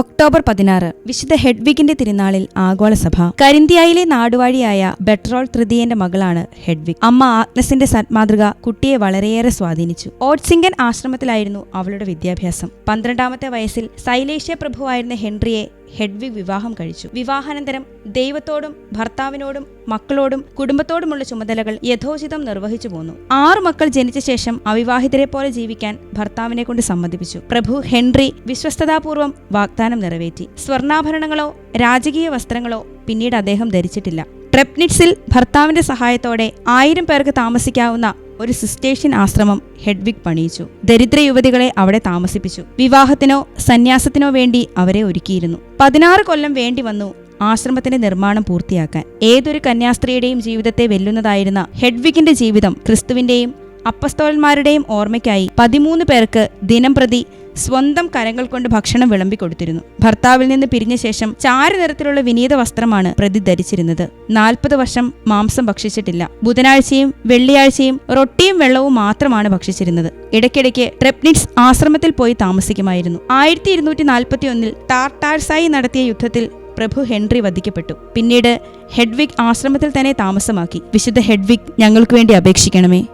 October 16 വിശുദ്ധ ഹെഡ്വിഗിന്റെ തിരുനാളിൽ ആഗോളസഭ. കരിന്തിയായിലെ നാടുവാഴിയായ ബെട്രോൾ തൃതീയന്റെ മകളാണ് ഹെഡ്വിഗ്. അമ്മ ആഗ്നസിന്റെ സന്മാതൃക കുട്ടിയെ വളരെയേറെ സ്വാധീനിച്ചു. ഓട്സിംഗൻ ആശ്രമത്തിലായിരുന്നു അവളുടെ വിദ്യാഭ്യാസം. 12ാമത്തെ വയസ്സിൽ സൈലേഷ്യ പ്രഭുവായിരുന്ന ഹെൻറിയെ ഹെഡ്വിഗ് വിവാഹം കഴിച്ചു. വിവാഹാനന്തരം ദൈവത്തോടും ഭർത്താവിനോടും മക്കളോടും കുടുംബത്തോടുമുള്ള ചുമതലകൾ യഥോചിതം നിർവഹിച്ചു പോന്നു. 6 മക്കൾ ജനിച്ച ശേഷം അവിവാഹിതരെ പോലെ ജീവിക്കാൻ ഭർത്താവിനെ കൊണ്ട് സമ്മതിപ്പിച്ചു. പ്രഭു ഹെൻറി വിശ്വസ്തതാപൂർവം വാഗ്ദാനം നിറവേറ്റി. സ്വർണ്ണാഭരണങ്ങളോ രാജകീയ വസ്ത്രങ്ങളോ പിന്നീട് അദ്ദേഹം ധരിച്ചിട്ടില്ല. ട്രെപ്നിറ്റ്സിൽ ഭർത്താവിന്റെ സഹായത്തോടെ 1000 പേർക്ക് താമസിക്കാവുന്ന ഒരു സിസ്റ്റേഷ്യൻ ആശ്രമം ഹെഡ്വിഗ് പണിയിച്ചു. ദരിദ്ര യുവതികളെ അവിടെ താമസിപ്പിച്ചു. വിവാഹത്തിനോ സന്യാസത്തിനോ വേണ്ടി അവരെ ഒരുക്കിയിരുന്നു. 16 കൊല്ലം വേണ്ടി വന്നു ആശ്രമത്തിന്റെ നിർമ്മാണം പൂർത്തിയാക്കാൻ. ഏതൊരു കന്യാസ്ത്രീയുടെയും ജീവിതത്തെ വെല്ലുന്നതായിരുന്ന ഹെഡ്വിഗിന്റെ ജീവിതം ക്രിസ്തുവിന്റെയും അപ്പസ്തോലന്മാരുടെയും ഓർമ്മയ്ക്കായി 13 പേർക്ക് ദിനംപ്രതി സ്വന്തം കരങ്ങൾ കൊണ്ട് ഭക്ഷണം വിളമ്പിക്കൊടുത്തിരുന്നു. ഭർത്താവിൽ നിന്ന് പിരിഞ്ഞ ശേഷം ചാരനിറത്തിലുള്ള വിനീത വസ്ത്രമാണ് പ്രതി ധരിച്ചിരുന്നത്. 40 വർഷം മാംസം ഭക്ഷിച്ചിട്ടില്ല. ബുധനാഴ്ചയും വെള്ളിയാഴ്ചയും റൊട്ടിയും വെള്ളവും മാത്രമാണ് ഭക്ഷിച്ചിരുന്നത്. ഇടയ്ക്കിടയ്ക്ക് ട്രെപ്നിറ്റ്സ് ആശ്രമത്തിൽ പോയി താമസിക്കുമായിരുന്നു. 1241 ടാർട്ടാർസായി നടത്തിയ യുദ്ധത്തിൽ പ്രഭു ഹെൻറി വധിക്കപ്പെട്ടു. പിന്നീട് ഹെഡ്വിഗ് ആശ്രമത്തിൽ തന്നെ താമസമാക്കി. വിശുദ്ധ ഹെഡ്വിഗ് ഞങ്ങൾക്ക് വേണ്ടി അപേക്ഷിക്കണമേ.